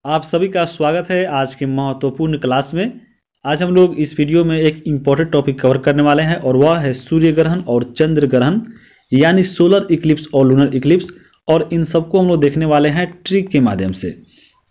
आप सभी का स्वागत है आज के महत्वपूर्ण क्लास में। आज हम लोग इस वीडियो में एक इम्पोर्टेंट टॉपिक कवर करने वाले हैं और वह है सूर्य ग्रहण और चंद्र ग्रहण यानी सोलर इक्लिप्स और लूनर इक्लिप्स। और इन सबको हम लोग देखने वाले हैं ट्रिक के माध्यम से।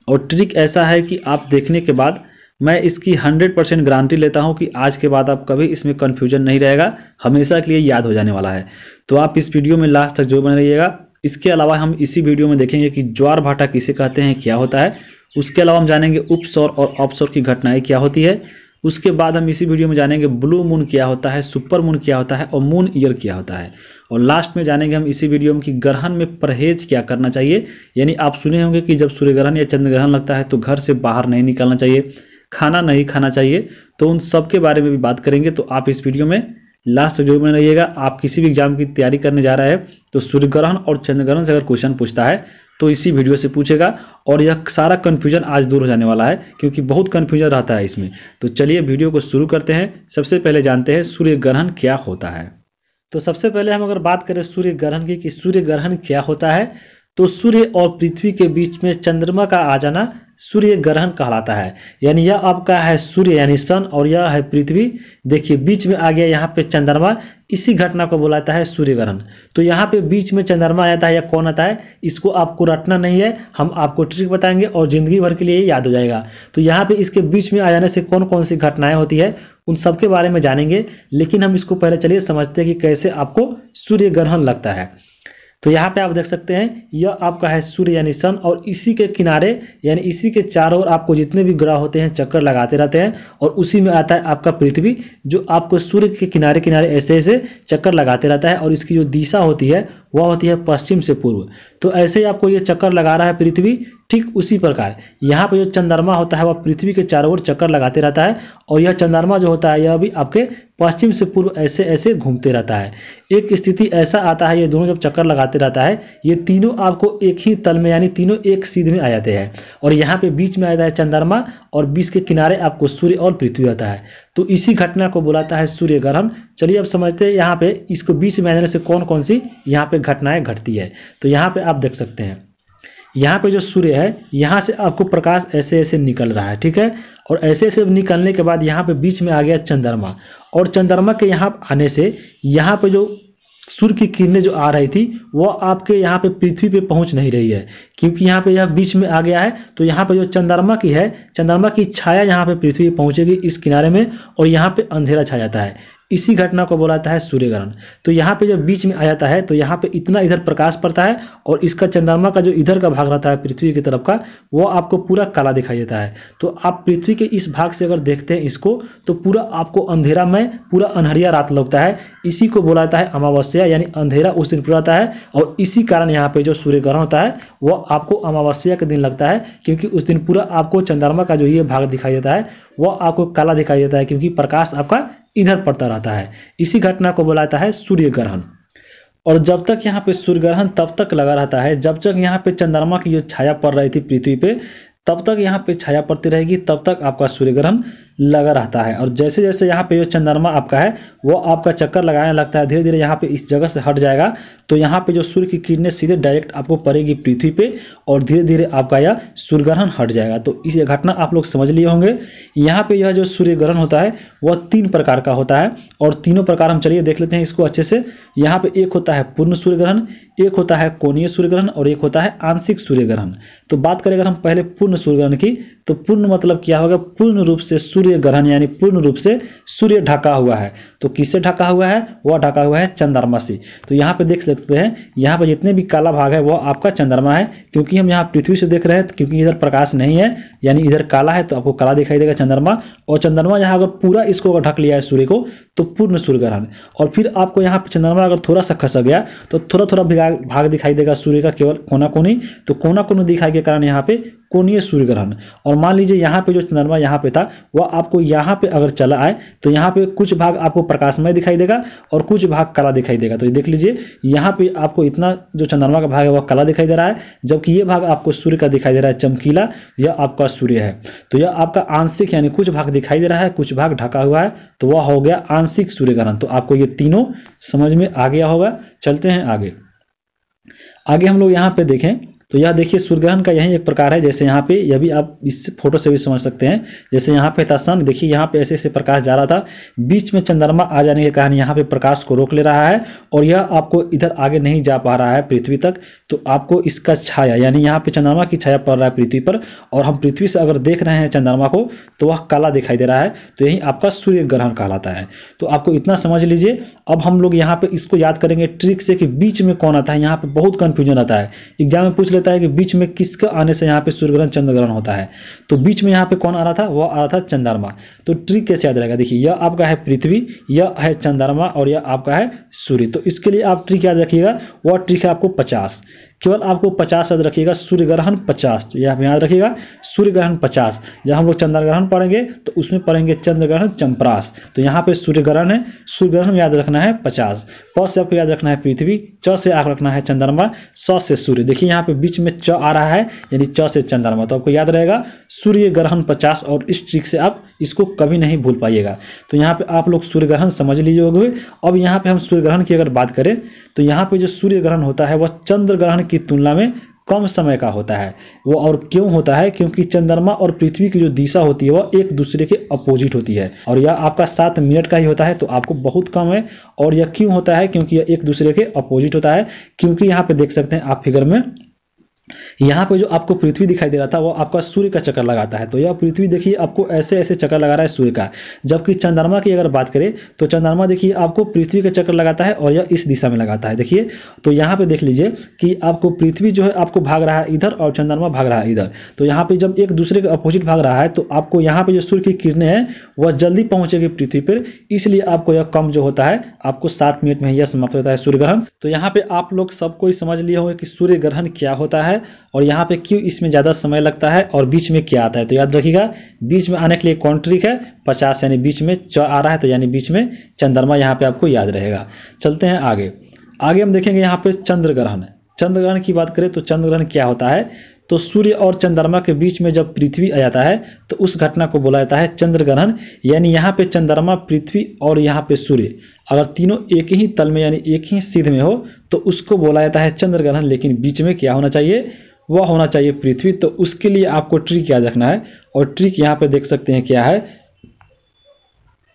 और ट्रिक ऐसा है कि आप देखने के बाद मैं इसकी 100% गारंटी लेता हूं कि आज के बाद आप कभी इसमें कन्फ्यूजन नहीं रहेगा, हमेशा के लिए याद हो जाने वाला है। तो आप इस वीडियो में लास्ट तक जो बने रहिएगा। इसके अलावा हम इसी वीडियो में देखेंगे कि ज्वार भाटा किसे कहते हैं, क्या होता है। उसके अलावा हम जानेंगे उपसौर और अपसौर की घटनाएं क्या होती है। उसके बाद हम इसी वीडियो में जानेंगे ब्लू मून क्या होता है, सुपर मून क्या होता है और मून ईयर क्या होता है। और लास्ट में जानेंगे हम इसी वीडियो में कि ग्रहण में परहेज क्या करना चाहिए। यानी आप सुने होंगे कि जब सूर्य ग्रहण या चंद्र ग्रहण लगता है तो घर से बाहर नहीं निकलना चाहिए, खाना नहीं खाना चाहिए। तो उन सब के बारे में भी बात करेंगे। तो आप इस वीडियो में लास्ट तक जो बने रहिएगा। आप किसी भी एग्जाम की तैयारी करने जा रहे हैं तो सूर्य ग्रहण और चंद्र ग्रहण से अगर क्वेश्चन पूछता है तो इसी वीडियो से पूछेगा। और यह सारा कन्फ्यूजन आज दूर हो जाने वाला है क्योंकि बहुत कन्फ्यूजन रहता है इसमें। तो चलिए वीडियो को शुरू करते हैं। सबसे पहले जानते हैं सूर्य ग्रहण क्या होता है। तो सबसे पहले हम अगर बात करें सूर्य ग्रहण की कि सूर्य ग्रहण क्या होता है, तो सूर्य और पृथ्वी के बीच में चंद्रमा का आ जाना सूर्य ग्रहण कहलाता है। यानी यह आपका है सूर्य यानी सन और यह है पृथ्वी। देखिए बीच में आ गया यहाँ पे चंद्रमा, इसी घटना को बुलाता है सूर्य ग्रहण। तो यहाँ पे बीच में चंद्रमा आता है या कौन आता है, इसको आपको रटना नहीं है, हम आपको ट्रिक बताएंगे और जिंदगी भर के लिए याद हो जाएगा। तो यहाँ पे इसके बीच में आ जाने से कौन कौन सी घटनाएं होती है उन सब के बारे में जानेंगे। लेकिन हम इसको पहले चलिए समझते हैं कि कैसे आपको सूर्य ग्रहण लगता है। तो यहाँ पे आप देख सकते हैं यह आपका है सूर्य यानी सन और इसी के किनारे यानी इसी के चारों ओर आपको जितने भी ग्रह होते हैं चक्कर लगाते रहते हैं। और उसी में आता है आपका पृथ्वी जो आपको सूर्य के किनारे किनारे ऐसे ऐसे चक्कर लगाते रहता है। और इसकी जो दिशा होती है वह होती है पश्चिम से पूर्व। तो ऐसे ही आपको ये चक्कर लगा रहा है पृथ्वी। ठीक उसी प्रकार यहाँ पे जो चंद्रमा होता है वह पृथ्वी के चारों ओर चक्कर लगाते रहता है। और यह चंद्रमा जो होता है यह भी आपके पश्चिम से पूर्व ऐसे ऐसे घूमते रहता है। एक स्थिति ऐसा आता है ये दोनों जब चक्कर लगाते रहता है ये तीनों आपको एक ही तल में यानी तीनों एक सीध में आ जाते हैं। और यहाँ पे बीच में आता है चंद्रमा और बीच के किनारे आपको सूर्य और पृथ्वी आता है। तो इसी घटना को बुलाता है सूर्य ग्रहण। चलिए अब समझते हैं यहाँ पे इसको बीच में आ जाने से कौन कौन सी यहाँ पे घटनाएं घटती है। तो यहाँ पे आप देख सकते हैं यहाँ पे जो सूर्य है यहाँ से आपको प्रकाश ऐसे ऐसे निकल रहा है, ठीक है। और ऐसे ऐसे निकलने के बाद यहाँ पे बीच में आ गया चंद्रमा। और चंद्रमा के यहाँ आने से यहाँ पे जो सूर्य की किरणें जो आ रही थी वो आपके यहाँ पे पृथ्वी पे पहुँच नहीं रही है क्योंकि यहाँ पे यह बीच में आ गया है। तो यहाँ पे जो चंद्रमा की है चंद्रमा की छाया यहाँ पे पृथ्वी पे पहुँचेगी इस किनारे में और यहाँ पे अंधेरा छा जाता है। इसी घटना को बुलाता है सूर्य ग्रहण। तो यहाँ पे जब बीच में आ जाता है तो यहाँ पे इतना इधर प्रकाश पड़ता है और इसका चंद्रमा का जो इधर का भाग रहता है पृथ्वी की तरफ का वो आपको पूरा काला दिखाई देता है। तो आप पृथ्वी के इस भाग से अगर देखते हैं इसको तो पूरा आपको अंधेरा में पूरा अनहरिया रात लगता है। इसी को बुलाता है अमावस्या यानी अंधेरा उस दिन पूरा आता है। और इसी कारण यहाँ पे जो सूर्य ग्रहण होता है वो आपको अमावस्या के दिन लगता है क्योंकि उस दिन पूरा आपको चंद्रमा का जो ये भाग दिखाई देता है वो आपको काला दिखाई देता है क्योंकि प्रकाश आपका इधर पड़ता रहता है। इसी घटना को बुलाता है सूर्य ग्रहण। और जब तक यहाँ पे सूर्य ग्रहण तब तक लगा रहता है जब तक यहाँ पे चंद्रमा की जो छाया पड़ रही थी पृथ्वी पे तब तक यहाँ पे छाया पड़ती रहेगी, तब तक आपका सूर्य ग्रहण लगा रहता है। और जैसे जैसे यहाँ पे जो चंद्रमा आपका है वो आपका चक्कर लगाने लगता है, धीरे धीरे यहाँ पे इस जगह से हट जाएगा। तो यहाँ पे जो सूर्य की किरणें सीधे डायरेक्ट आपको पड़ेगी पृथ्वी पे और धीरे धीरे आपका यह सूर्य ग्रहण हट जाएगा। तो इस घटना आप लोग समझ लिए होंगे। यहाँ पे यह जो सूर्य ग्रहण होता है वह 3 प्रकार का होता है और तीनों प्रकार हम चलिए देख लेते हैं इसको अच्छे से। यहाँ पे एक होता है पूर्ण सूर्य ग्रहण, एक होता है कोणीय सूर्य ग्रहण और एक होता है आंशिक सूर्य ग्रहण। तो बात करें अगर हम पहले पूर्ण सूर्य ग्रहण की तो पूर्ण मतलब क्या होगा, पूर्ण रूप से सूर्य ग्रहण यानी पूर्ण रूप से सूर्य ढका हुआ है। तो किससे ढका हुआ है, वह ढका हुआ है चंद्रमा से। तो यहाँ पे देख सकते हैं यहाँ पे जितने भी काला भाग है वह आपका चंद्रमा है क्योंकि हम यहाँ पृथ्वी से देख रहे हैं क्योंकि इधर प्रकाश नहीं है यानी इधर काला है तो आपको काला दिखाई देगा चंद्रमा। और चंद्रमा यहाँ अगर पूरा इसको अगर ढक लिया है सूर्य को तो पूर्ण सूर्य ग्रहण। और फिर आपको यहाँ पे चंद्रमा अगर थोड़ा सा खसक गया तो थोड़ा थोड़ा भाग दिखाई देगा सूर्य का, केवल कोना कोनी। तो कोना कोनी दिखाई के कारण यहाँ पे कोणीय सूर्य ग्रहण। और मान लीजिए यहाँ पे जो चंद्रमा यहाँ पे था वह आपको यहाँ पे अगर चला आए तो यहाँ पे कुछ भाग आपको प्रकाशमय दिखाई देगा और कुछ भाग काला दिखाई देगा। तो ये देख लीजिए यहाँ पे आपको इतना जो चंद्रमा का भाग है वह काला दिखाई दे रहा है जबकि ये भाग आपको सूर्य का दिखाई दे रहा है चमकीला, यह आपका सूर्य है। तो यह आपका आंशिक यानी कुछ भाग दिखाई दे रहा है कुछ भाग ढका हुआ है तो वह हो गया आंशिक सूर्य ग्रहण। तो आपको ये तीनों समझ में आ गया होगा। चलते हैं आगे। आगे हम लोग यहाँ पे देखें तो यह देखिए सूर्य ग्रहण का यही एक प्रकार है। जैसे यहाँ पे यह भी आप इस फोटो से भी समझ सकते हैं। जैसे यहाँ पे था सन, देखिए यहाँ पे ऐसे ऐसे प्रकाश जा रहा था, बीच में चंद्रमा आ जाने के कारण यहाँ पे प्रकाश को रोक ले रहा है और यह आपको इधर आगे नहीं जा पा रहा है पृथ्वी तक। तो आपको इसका छाया यानी यहाँ पे चंद्रमा की छाया पड़ रहा है पृथ्वी पर, और हम पृथ्वी से अगर देख रहे हैं चंद्रमा को तो वह काला दिखाई दे रहा है। तो यही आपका सूर्य ग्रहण कहलाता है। तो आपको इतना समझ लीजिए। अब हम लोग यहाँ पे इसको याद करेंगे ट्रिक से कि बीच में कौन आता है। यहाँ पे बहुत कंफ्यूजन आता है, एग्जाम में पूछ लेता है कि बीच में किसका आने से यहाँ पे सूर्य ग्रहण चंद्र ग्रहण होता है। तो बीच में यहाँ पे कौन आ रहा था, वह आ रहा था चंद्रमा। तो ट्रिक कैसे याद रहेगा, देखिए यह आपका है पृथ्वी, यह है चंद्रमा और यह आपका है सूर्य। तो इसके लिए आप ट्रिक याद रखिएगा, वह ट्रिक है आपको 50, केवल आपको 50 याद रखिएगा। सूर्य ग्रहण 50, तो यह आप याद रखिएगा सूर्य ग्रहण 50। जब हम लोग चंद्र ग्रहण पढ़ेंगे तो उसमें पढ़ेंगे चंद्र ग्रहण चंपरास। तो यहाँ पे सूर्य ग्रहण है, सूर्य ग्रहण याद रखना है 50। प से आपको याद रखना है पृथ्वी, च से आप रखना है चंद्रमा, स से सूर्य। देखिए यहाँ पे बीच में च आ रहा है यानी च से चंद्रमा। तो आपको याद रहेगा सूर्य ग्रहण 50, और इस ट्रिक से आप इसको कभी नहीं भूल पाइएगा। तो यहाँ पे आप लोग सूर्य ग्रहण समझ लीजिए होंगे। अब यहाँ पे हम सूर्य ग्रहण की अगर बात करें तो यहाँ पे जो सूर्य ग्रहण होता है वह चंद्र ग्रहण की तुलना में कम समय का होता है। वो और क्यों होता है, क्योंकि चंद्रमा और पृथ्वी की जो दिशा होती है वह एक दूसरे के अपोजिट होती है, और यह आपका 7 मिनट का ही होता है। तो आपको बहुत कम है। और यह क्यों होता है, क्योंकि यह एक दूसरे के अपोजिट होता है। क्योंकि यहाँ पे देख सकते हैं आप फिगर में, यहाँ पे जो आपको पृथ्वी दिखाई दे रहा था वो आपका सूर्य का चक्कर लगाता है। तो यह पृथ्वी देखिए आपको ऐसे ऐसे चक्कर लगा रहा है सूर्य का। जबकि चंद्रमा की अगर बात करें तो चंद्रमा देखिए आपको पृथ्वी का चक्कर लगाता है और यह इस दिशा में लगाता है। देखिए तो यहाँ पे देख लीजिए कि आपको पृथ्वी जो है आपको भाग रहा है इधर और चंद्रमा भाग रहा है इधर। तो यहाँ पे जब एक दूसरे के अपोजिट भाग रहा है तो आपको यहाँ पे जो सूर्य की किरणें हैं वह जल्दी पहुंचेगी पृथ्वी पर, इसलिए आपको यह कम जो होता है आपको 7 मिनट में यह समाप्त होता है सूर्य ग्रहण। तो यहाँ पे आप लोग सबको ही समझ लिए होंगे कि सूर्य ग्रहण क्या होता है और यहाँ पे क्यों इसमें ज़्यादा समय लगता है और बीच में क्या आता है। तो याद रखिएगा बीच में आने के लिए कौन ट्रिक है 50, यानी बीच में च आ रहा है तो यानी बीच में चंद्रमा यहाँ पे आपको याद रहेगा। चलते हैं आगे। आगे हम देखेंगे यहाँ पे चंद्र ग्रहण। चंद्र ग्रहण की बात करें तो चंद्र ग्रहण क्या होता है, तो सूर्य और चंद्रमा के बीच में जब पृथ्वी आ जाता है तो उस घटना को बोला जाता है चंद्र ग्रहण। यानी यहाँ पे चंद्रमा, पृथ्वी और यहाँ पे सूर्य अगर तीनों एक ही तल में यानी एक ही सिद्ध में हो तो उसको बोला जाता है चंद्र ग्रहण। लेकिन बीच में क्या होना चाहिए, वह होना चाहिए पृथ्वी। तो उसके लिए आपको ट्रिक याद रखना है, और ट्रिक यहाँ पे देख सकते हैं क्या है,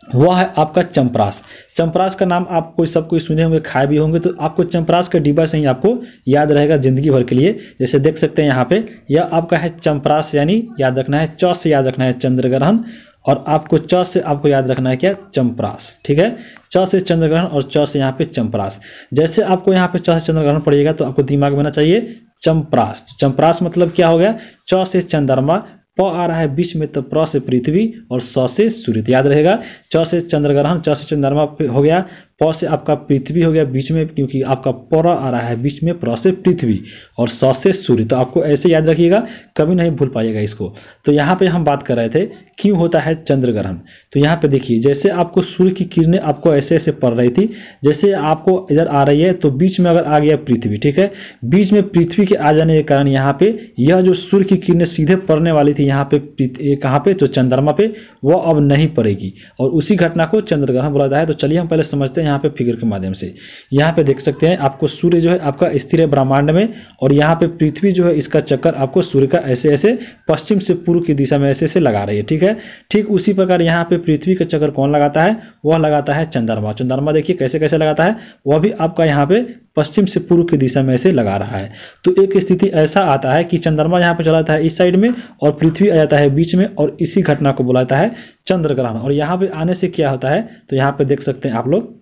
वह है आपका चंपरास। चंपरास का नाम आप कोई सब कोई सुने होंगे, खाए भी होंगे। तो आपको चंपरास का डिब्बा से ही आपको याद रहेगा जिंदगी भर के लिए। जैसे देख सकते हैं यहाँ पे यह आपका है चंपरास, यानी याद रखना है च से याद रखना है चंद्र ग्रहण, और आपको च से आपको याद रखना है क्या, चंपरास। ठीक है, च से चंद्र ग्रहण और च से यहाँ पे चंपरास। जैसे आपको यहाँ पे च से चंद्र ग्रहण पड़ेगा तो आपको दिमाग में आना चाहिए चंपरास। चंपरास मतलब क्या हो गया, च से चंद्रमा, प आ रहा है बीच में तो प्र से पृथ्वी और स से सूर्य। याद रहेगा च से चंद्र ग्रहण, च से चंद्रमा हो गया, प से आपका पृथ्वी हो गया बीच में, क्योंकि आपका पर आ रहा है बीच में, प्र से पृथ्वी और स से सूर्य। तो आपको ऐसे याद रखिएगा, कभी नहीं भूल पाइएगा इसको। तो यहाँ पे हम बात कर रहे थे क्यों होता है चंद्र ग्रहण। तो यहाँ पे देखिए जैसे आपको सूर्य की किरणें आपको ऐसे ऐसे पड़ रही थी, जैसे आपको इधर आ रही है तो बीच में अगर आ गया पृथ्वी, ठीक है, बीच में पृथ्वी के आ जाने के कारण यहाँ पे यह जो सूर्य की किरणें सीधे पड़ने वाली थी यहाँ पे कहाँ पे, तो चंद्रमा पे, वह अब नहीं पड़ेगी और उसी घटना को चंद्र ग्रहण बोला जाता है। तो चलिए हम पहले समझते हैं यहाँ पे फिगर के माध्यम से। यहाँ पे देख सकते हैं आपको सूर्य जो है आपका स्थिर है ब्रह्मांड में, और यहाँ पे पृथ्वी जो है इसका चक्कर आपको सूर्य का ऐसे ऐसे पश्चिम से पूर्व की दिशा में ऐसे ऐसे लगा रही है। ठीक है, ठीक उसी प्रकार यहाँ पे पृथ्वी का चक्कर कौन लगाता है, वह लगाता है चंद्रमा। चंद्रमा देखिए कैसे कैसे लगाता है, वह भी आपका यहाँ पे पश्चिम से पूर्व की दिशा में ऐसे लगा रहा है। तो एक स्थिति ऐसा आता है कि चंद्रमा यहाँ पे चला जाता है इस साइड में और पृथ्वी आ जाता है बीच में, और इसी घटना को बुलाता है चंद्र ग्रहण। और यहाँ पे आने से क्या होता है, तो यहाँ पे देख सकते हैं आप लोग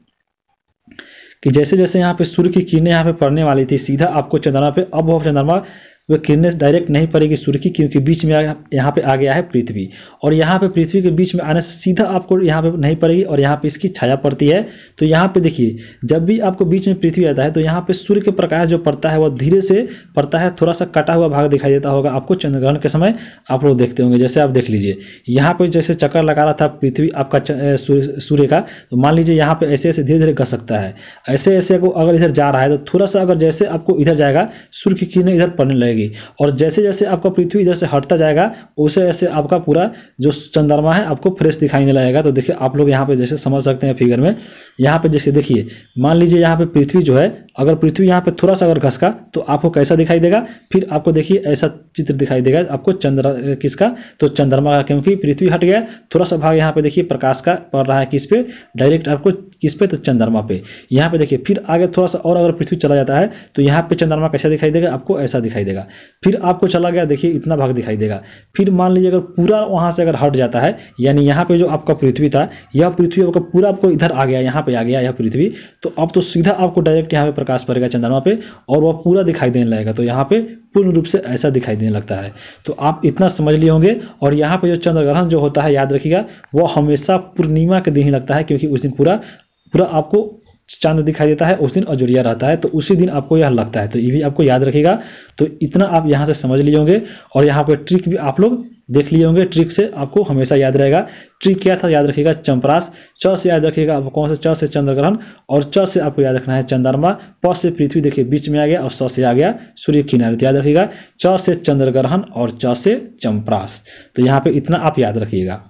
कि जैसे जैसे यहाँ पे सूर्य की किरणें यहाँ पे पड़ने वाली थी सीधा आपको चंद्रमा पे, अब वो चंद्रमा वह किरणें डायरेक्ट नहीं पड़ेगी सूर्य की, क्योंकि बीच में यहाँ पे आ गया है पृथ्वी, और यहाँ पे पृथ्वी के बीच में आने से सीधा आपको यहाँ पे नहीं पड़ेगी और यहाँ पे इसकी छाया पड़ती है। तो यहाँ पे देखिए जब भी आपको बीच में पृथ्वी आता है तो यहाँ पे सूर्य के प्रकाश जो पड़ता है वह धीरे से पड़ता है, थोड़ा सा कटा हुआ भाग दिखाई देता होगा आपको चंद्रग्रहण के समय, आप लोग देखते होंगे। जैसे आप देख लीजिए यहाँ पे जैसे चक्कर लगा रहा था पृथ्वी आपका सूर्य का, तो मान लीजिए यहाँ पे ऐसे ऐसे धीरे धीरे घस सकता है, ऐसे ऐसे को अगर इधर जा रहा है तो थोड़ा सा अगर जैसे आपको इधर जाएगा सूर्य की किरणें इधर पड़ने लगेगी, और जैसे जैसे आपका पृथ्वी इधर से हटता जाएगा वैसे ऐसे आपका पूरा जो चंद्रमा है आपको फ्रेश दिखाई देने लगेगा। तो देखिए आप लोग यहाँ पे जैसे समझ सकते हैं फिगर में, यहाँ पे जैसे देखिए मान लीजिए यहाँ पे पृथ्वी जो है अगर पृथ्वी यहाँ पे थोड़ा सा अगर घसका तो आपको कैसा दिखाई देगा, फिर आपको देखिए ऐसा चित्र दिखाई देगा आपको चंद्र किसका, तो चंद्रमा का, क्योंकि पृथ्वी हट गया, थोड़ा सा भाग यहाँ पे देखिए प्रकाश का पड़ रहा है किस पे, डायरेक्ट आपको किस पे, तो चंद्रमा पे। यहाँ पे देखिए फिर आगे थोड़ा सा और अगर पृथ्वी चला जाता है तो यहाँ पे चंद्रमा कैसा दिखाई देगा, आपको ऐसा दिखाई देगा। फिर आपको चला गया देखिए इतना भाग दिखाई देगा। फिर मान लीजिए अगर पूरा वहाँ से अगर हट जाता है, यानी यहाँ पे जो आपका पृथ्वी था, यह पृथ्वी आपका पूरा आपको इधर आ गया, यहाँ पे आ गया यह पृथ्वी, तो अब तो सीधा आपको डायरेक्ट यहाँ पे प्रकाश पड़ेगा चंद्रमा पे और वह पूरा दिखाई देने लगेगा। तो यहाँ पे पूर्ण रूप से ऐसा दिखाई देने लगता है। तो आप इतना समझ लिए होंगे। और यहाँ पे जो चंद्र ग्रहण जो होता है याद रखिएगा, वो हमेशा पूर्णिमा के दिन ही लगता है, क्योंकि उस दिन पूरा आपको चांद दिखाई देता है, उस दिन अजूरिया रहता है, तो उसी दिन आपको यह लगता है। तो ये भी आपको याद रखिएगा। तो इतना आप यहाँ से समझ लिए होंगे। और यहाँ पे ट्रिक भी आप लोग देख लिए होंगे, ट्रिक से आपको हमेशा याद रहेगा। ट्रिक क्या था याद रखिएगा, चंपरास। च से याद रखिएगा आपको कौन सा, च से चंद्र ग्रहण, और च से आपको याद रखना है चंद्रमा, प से पृथ्वी देखिए बीच में आ गया, और स से आ गया सूर्य किनारे। तो याद रखिएगा च से चंद्र ग्रहण और च से चंपरास। तो यहाँ पे इतना आप याद रखिएगा।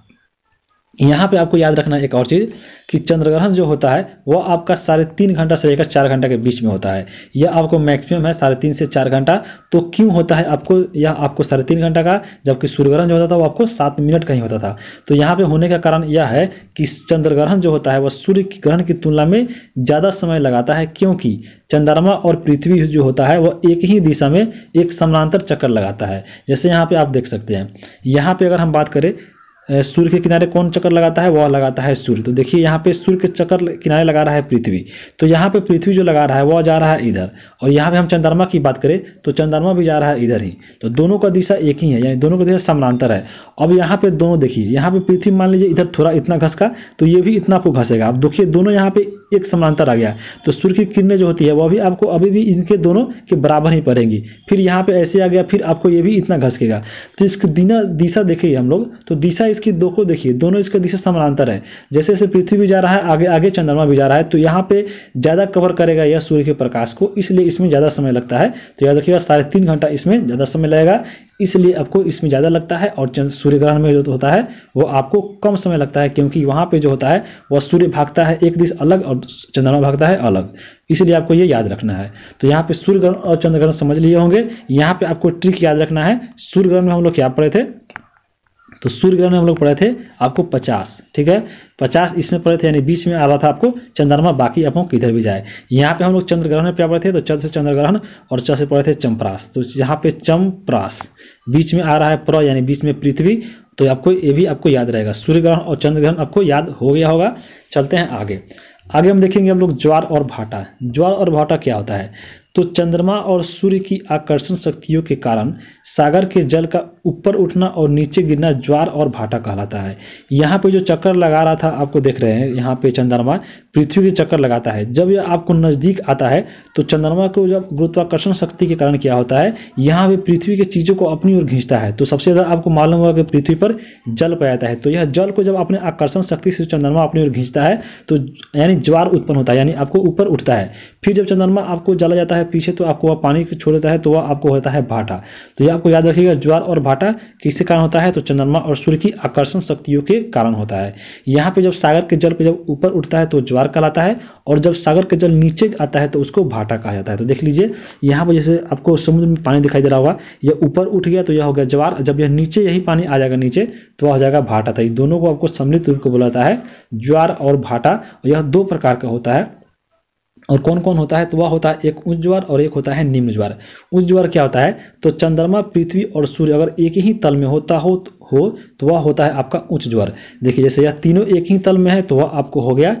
यहाँ पे आपको याद रखना एक और चीज़ कि चंद्र ग्रहण जो होता है वह आपका 3.5 घंटा से लेकर 4 घंटा के बीच में होता है। यह आपको मैक्सिमम है 3.5 से 4 घंटा। तो क्यों होता है आपको यह, आपको 3.5 घंटा का, जबकि सूर्य ग्रहण जो होता था वो आपको 7 मिनट का ही होता था। तो यहाँ पे होने का कारण यह है कि चंद्र ग्रहण जो होता है वह सूर्य ग्रहण की तुलना में ज़्यादा समय लगाता है, क्योंकि चंद्रमा और पृथ्वी जो होता है वह एक ही दिशा में एक समानांतर चक्कर लगाता है। जैसे यहाँ पे आप देख सकते हैं, यहाँ पे अगर हम बात करें सूर्य के किनारे कौन चक्कर लगाता है, वह लगाता है सूर्य। तो देखिए यहाँ पे सूर्य के चक्कर किनारे लगा रहा है पृथ्वी, तो यहाँ पे पृथ्वी जो लगा रहा है वह जा रहा है इधर। और यहाँ पे हम चंद्रमा की बात करें तो चंद्रमा भी जा रहा है इधर ही। तो दोनों का दिशा एक ही है, यानी दोनों का दिशा समानांतर है। अब यहाँ पे दोनों देखिए, यहाँ पे पृथ्वी मान लीजिए इधर थोड़ा इतना घसका तो ये भी इतना आपको घसेगा। अब देखिए दोनों यहाँ पे एक समानांतर आ गया, तो सूर्य की किरणें जो होती है वह भी आपको अभी भी इनके दोनों के बराबर ही पड़ेंगी। फिर यहाँ पे ऐसे आ गया, फिर आपको ये भी इतना घसकेगा। तो इसकी दिशा देखिए हम लोग, तो दिशा इसकी दो को देखिए, दोनों इसका दिशा समानांतर है। जैसे जैसे पृथ्वी भी जा रहा है आगे आगे चंद्रमा भी जा रहा है, तो यहाँ पे ज़्यादा कवर करेगा यह सूर्य के प्रकाश को, इसलिए इसमें ज़्यादा समय लगता है। तो याद रखिएगा 3.5 घंटा इसमें ज़्यादा समय लगेगा, इसलिए आपको इसमें ज़्यादा लगता है। और सूर्य ग्रहण में जो होता है वो आपको कम समय लगता है, क्योंकि वहाँ पे जो होता है वह सूर्य भागता है एक दिशा अलग और चंद्रमा भागता है अलग, इसलिए आपको ये याद रखना है। तो यहाँ पे सूर्य ग्रहण और चंद्र ग्रहण समझ लिए होंगे। यहाँ पे आपको ट्रिक याद रखना है। सूर्य ग्रहण में हम लोग क्या पढ़े थे, तो सूर्य ग्रहण में हम लोग पढ़े थे आपको 50, ठीक है 50 इसमें पढ़े थे, यानी बीच में आ रहा था आपको चंद्रमा, बाकी आपको किधर भी जाए। यहाँ पे हम लोग चंद्र ग्रहण में क्या पढ़े थे, तो चंद्र से चंद्र ग्रहण और च से पढ़े थे चंपरास। तो यहाँ पे चंपरास बीच में आ रहा है प्र, यानी बीच में पृथ्वी। तो आपको ये भी आपको याद रहेगा, सूर्य ग्रहण और चंद्र ग्रहण आपको याद हो गया होगा। चलते हैं आगे। आगे हम देखेंगे हम लोग ज्वार और भाटा। ज्वार और भाटा क्या होता है, तो चंद्रमा और सूर्य की आकर्षण शक्तियों के कारण सागर के जल का ऊपर उठना और नीचे गिरना ज्वार और भाटा कहलाता है। यहाँ पे जो चक्कर लगा रहा था आपको देख रहे हैं, यहाँ पे चंद्रमा पृथ्वी के चक्कर लगाता है। जब यह आपको नज़दीक आता है तो चंद्रमा को जब गुरुत्वाकर्षण शक्ति के कारण क्या होता है, यहाँ पे पृथ्वी की चीज़ों को अपनी ओर खींचता है। तो सबसे ज़्यादा आपको मालूम होगा कि पृथ्वी पर जल पाया जाता है। तो यह जल को जब अपने आकर्षण शक्ति से चंद्रमा अपनी ओर खींचता है तो यानी ज्वार उत्पन्न होता है, यानी आपको ऊपर उठता है। फिर जब चंद्रमा आपको जला जाता है पीछे, तो आपको वह पानी छोड़ देता है, तो वह आपको होता है भाटा। तो ये आपको याद रखिएगा, ज्वार और भाटा किसके कारण होता है, तो चंद्रमा और सूर्य की आकर्षण शक्तियों के कारण होता है। यहाँ पे जब सागर के जल पे जब ऊपर उठता है तो ज्वार कहलाता है, और जब सागर के जल नीचे आता है तो उसको भाटा कहा जाता है। तो देख लीजिए यहाँ पर जैसे आपको समुद्र में पानी दिखाई दे रहा होगा, यह ऊपर उठ गया तो यह हो गया ज्वार, जब यह नीचे यही पानी आ जाएगा नीचे तो वह हो जाएगा भाटा। तो दोनों को आपको सम्मिलित रूप को बोला जाता है ज्वार और भाटा। यह 2 प्रकार का होता है। और कौन कौन होता है, तो वह होता है एक उच्च ज्वार और एक होता है निम्न ज्वार। उच्च ज्वार क्या होता है, तो चंद्रमा पृथ्वी और सूर्य अगर एक ही तल में होता हो तो वह होता है आपका उच्च ज्वार। देखिए जैसे यह तीनों एक ही तल में है तो वह आपको हो गया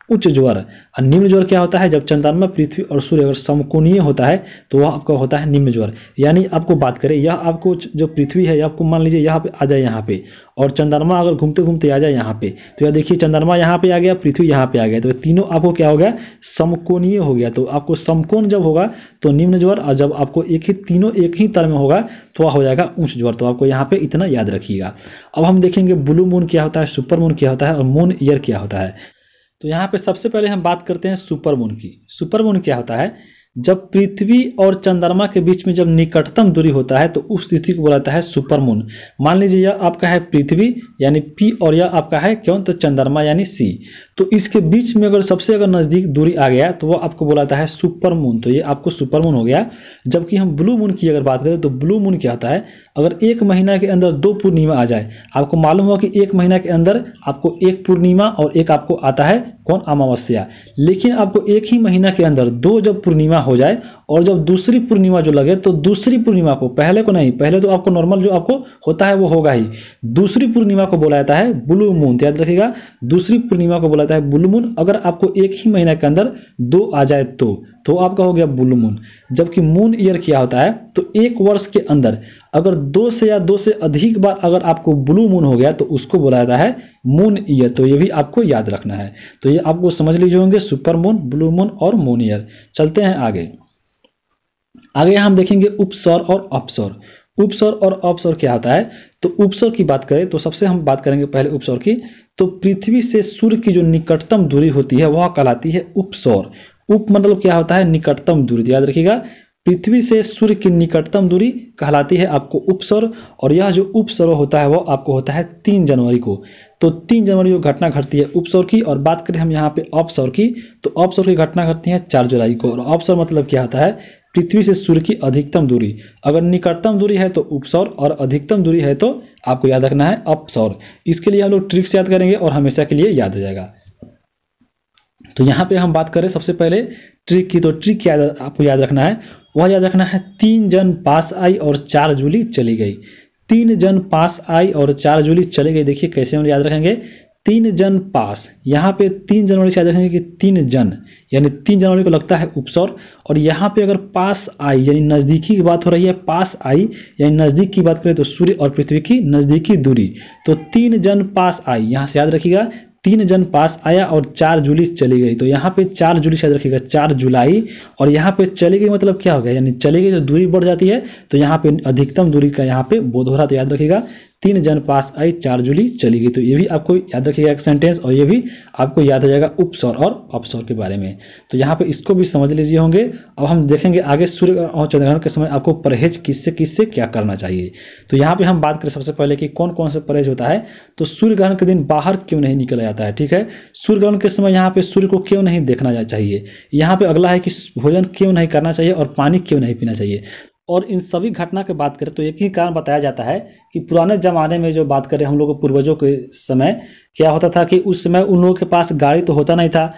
उच्च ज्वार। और निम्न ज्वार क्या होता है, जब चंद्रमा पृथ्वी और सूर्य अगर समकोणीय होता है तो वह आपका होता है निम्न ज्वार। यानी आपको बात करें, यह आपको जो पृथ्वी है, आपको मान लीजिए यहाँ पे आ जाए यहाँ पे, और चंद्रमा अगर घूमते घूमते आ जाए यहाँ पे, तो यह देखिए चंद्रमा यहाँ पे आ गया, पृथ्वी यहाँ पे आ गया, तो तीनों आपको क्या हो गया, समकोणीय हो गया। तो आपको समकोण जब होगा तो निम्न ज्वार, और जब आपको तीनों एक ही तल में होगा तो वह हो जाएगा उच्च ज्वार। तो आपको यहाँ पे इतना याद रखिएगा। अब हम देखेंगे ब्लू मून क्या होता है, सुपर मून क्या होता है, और मून ईयर क्या होता है। तो यहाँ पे सबसे पहले हम बात करते हैं सुपर मून की। सुपर मून क्या होता है, जब पृथ्वी और चंद्रमा के बीच में जब निकटतम दूरी होता है तो उस स्थिति को बोला जाता है सुपर मून। मान लीजिए यह आपका है पृथ्वी यानी पी, और यह आपका है क्यों, तो चंद्रमा यानी सी। तो इसके बीच में अगर सबसे अगर नज़दीक दूरी आ गया तो वो आपको बोला जाता है सुपर मून। तो ये आपको सुपर मून हो गया। जबकि हम ब्लू मून की अगर बात करें तो ब्लू मून क्या होता है, अगर एक महीना के अंदर 2 पूर्णिमा आ जाए, आपको मालूम हुआ कि एक महीना के अंदर आपको 1 पूर्णिमा और एक आपको आता है कौन, अमावस्या। लेकिन आपको एक ही महीना के अंदर 2 जब पूर्णिमा हो जाए और जब दूसरी पूर्णिमा जो लगे तो दूसरी पूर्णिमा को, पहले को नहीं, पहले तो आपको नॉर्मल जो आपको होता है वो होगा ही, दूसरी पूर्णिमा को बोला जाता है ब्लू मून। याद रखिएगा, दूसरी पूर्णिमा को बोला जाता है ब्लू मून। अगर आपको एक ही महीना के अंदर 2 आ जाए तो आपका हो गया ब्लू मून। जबकि मून ईयर क्या होता है, तो एक वर्ष के अंदर अगर 2 से या 2 से अधिक बार अगर आपको ब्लू मून हो गया तो उसको बोला जाता है मून ईयर। तो ये भी आपको याद रखना है। तो ये आपको समझ लीजिए होंगे, सुपर मून, ब्लू मून और मून ईयर। चलते हैं आगे। आगे हम देखेंगे उपसौर और अपसौर। उपसौर और अपसौर क्या होता है, तो उपसौर की बात करें तो सबसे हम बात करेंगे पहले उपसौर की। तो पृथ्वी से सूर्य की जो निकटतम दूरी होती है वह कहलाती है उपसौर। उप मतलब क्या होता है, निकटतम दूरी। याद रखिएगा, पृथ्वी से सूर्य की निकटतम दूरी कहलाती है आपको उपसौर। और यह जो उपसौर होता है वो आपको होता है 3 जनवरी को। तो 3 जनवरी को घटना घटती है उपसौर की। और बात करें हम यहाँ पे अपसौर की, तो अपसौर की घटना घटती है 4 जुलाई को। और अपसौर मतलब क्या होता है, पृथ्वी से सूर्य की अधिकतम दूरी। अगर निकटतम दूरी है तो उपसौर और अधिकतम दूरी है तो आपको याद रखना है अपसौर। इसके लिए हम लोग ट्रिक्स याद करेंगे और हमेशा के लिए याद हो जाएगा। तो यहाँ पे हम बात करें सबसे पहले ट्रिक की, तो ट्रिक क्या आपको याद रखना है, वह याद रखना है 3 जन पास आई और 4 जूली चली गई। 3 जन पास आई और 4 जूली चली गई। देखिए कैसे हम याद रखेंगे, 3 जन पास, यहाँ पे 3 जनवरी से याद रखेंगे कि 3 जन, यानी 3 जनवरी को लगता है उपसौर। और यहाँ पे अगर पास आई यानी नज़दीकी की बात हो रही है, पास आई यानी नज़दीक की बात करें तो सूर्य और पृथ्वी की नज़दीकी दूरी। तो 3 जन पास आई, यहाँ से याद रखिएगा 3 जन पास आया और 4 जूली चली गई। तो यहाँ पे 4 जूली से याद रखिएगा 4 जुलाई। और यहाँ पे चली गई मतलब क्या हो गया, यानी चली गई तो दूरी बढ़ जाती है। तो यहाँ पे अधिकतम दूरी का यहाँ पे बोध हो रहा। तो याद रखिएगा 3 जन पास आई 4 जूली चली गई। तो ये भी आपको याद रखिएगा एक सेंटेंस, और ये भी आपको याद हो जाएगा उपसौर और अपसौर के बारे में। तो यहाँ पे इसको भी समझ लीजिए होंगे। अब हम देखेंगे आगे सूर्य और चंद्रग्रहण के समय आपको परहेज किससे किससे क्या करना चाहिए। तो यहाँ पे हम बात करें सबसे पहले कि कौन कौन से परहेज होता है। तो सूर्य ग्रहण के दिन बाहर क्यों नहीं निकला जाता है, ठीक है। सूर्य ग्रहण के समय यहाँ पे सूर्य को क्यों नहीं देखना चाहिए। यहाँ पे अगला है कि भोजन क्यों नहीं करना चाहिए और पानी क्यों नहीं पीना चाहिए। और इन सभी घटना की बात करें तो एक ही कारण बताया जाता है कि पुराने ज़माने में जो बात करें हम लोग पूर्वजों के समय क्या होता था कि उस समय उन लोगों के पास गाड़ी तो होता नहीं था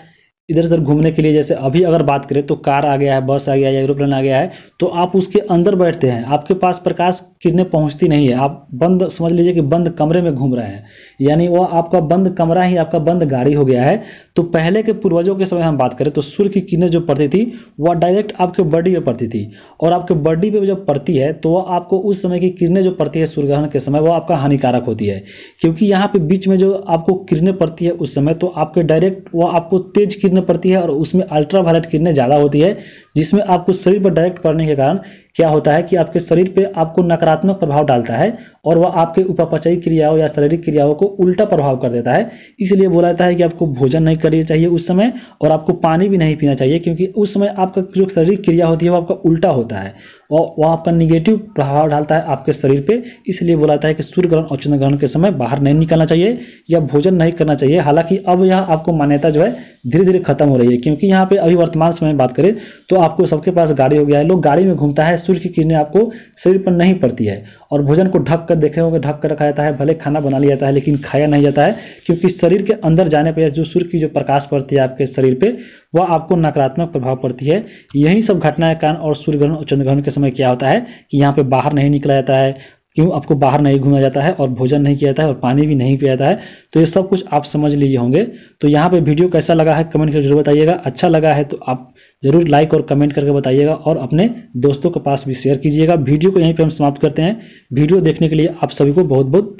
इधर उधर घूमने के लिए। जैसे अभी अगर बात करें तो कार आ गया है, बस आ गया है, एरोप्लेन आ गया है, तो आप उसके अंदर बैठते हैं, आपके पास प्रकाश किरणें पहुंचती नहीं है, आप बंद समझ लीजिए कि बंद कमरे में घूम रहे हैं, यानी वो आपका बंद कमरा ही आपका बंद गाड़ी हो गया है। तो पहले के पूर्वजों के समय हम बात करें तो सूर्य की किरणें जो पड़ती थी वह डायरेक्ट आपके बॉडी पे पड़ती थी। और आपके बॉडी पे जब पड़ती है तो वह आपको उस समय की किरणें जो पड़ती है सूर्य ग्रहण के समय वो आपका हानिकारक होती है। क्योंकि यहाँ पे बीच में जो आपको किरणें पड़ती है उस समय तो आपके डायरेक्ट वो आपको तेज किरणें पड़ती है और उसमें अल्ट्रा वायलेट किरणें ज़्यादा होती है, जिसमें आपको शरीर पर डायरेक्ट पड़ने के कारण क्या होता है कि आपके शरीर पे आपको नकारात्मक प्रभाव डालता है और वह आपके उपापचयी क्रियाओं या शारीरिक क्रियाओं को उल्टा प्रभाव कर देता है। इसलिए बोला जाता है कि आपको भोजन नहीं करना चाहिए उस समय और आपको पानी भी नहीं पीना चाहिए, क्योंकि उस समय आपका जो शारीरिक क्रिया होती है वो आपका उल्टा होता है और वह आपका निगेटिव प्रभाव डालता है आपके शरीर पे। इसलिए बोला जाता है कि सूर्य ग्रहण और चंद्र ग्रहण के समय बाहर नहीं निकलना चाहिए या भोजन नहीं करना चाहिए। हालांकि अब यह आपको मान्यता जो है धीरे धीरे खत्म हो रही है, क्योंकि यहाँ पे अभी वर्तमान समय में बात करें तो आपको सबके पास गाड़ी हो गया है, लोग गाड़ी में घूमता है, सूर्य की किरणें आपको शरीर पर नहीं पड़ती है। और भोजन को ढक कर देखे होंगे, ढक कर रखा जाता है, भले खाना बना लिया जाता है लेकिन खाया नहीं जाता है, क्योंकि शरीर के अंदर जाने पर जो सूर्य की जो प्रकाश पड़ती है आपके शरीर पे वह आपको नकारात्मक प्रभाव पड़ती है। यही सब घटनाएं कारण और सूर्य ग्रहण और चंद्र ग्रहण के समय क्या होता है कि यहाँ पे बाहर नहीं निकला जाता है, क्यों आपको बाहर नहीं घूमा जाता है और भोजन नहीं किया जाता है और पानी भी नहीं पिया जाता है। तो ये सब कुछ आप समझ लीजिए होंगे। तो यहाँ पे वीडियो कैसा लगा है कमेंट करके जरूर बताइएगा। अच्छा लगा है तो आप जरूर लाइक और कमेंट करके बताइएगा और अपने दोस्तों के पास भी शेयर कीजिएगा। वीडियो को यहीं पे हम समाप्त करते हैं। वीडियो देखने के लिए आप सभी को बहुत बहुत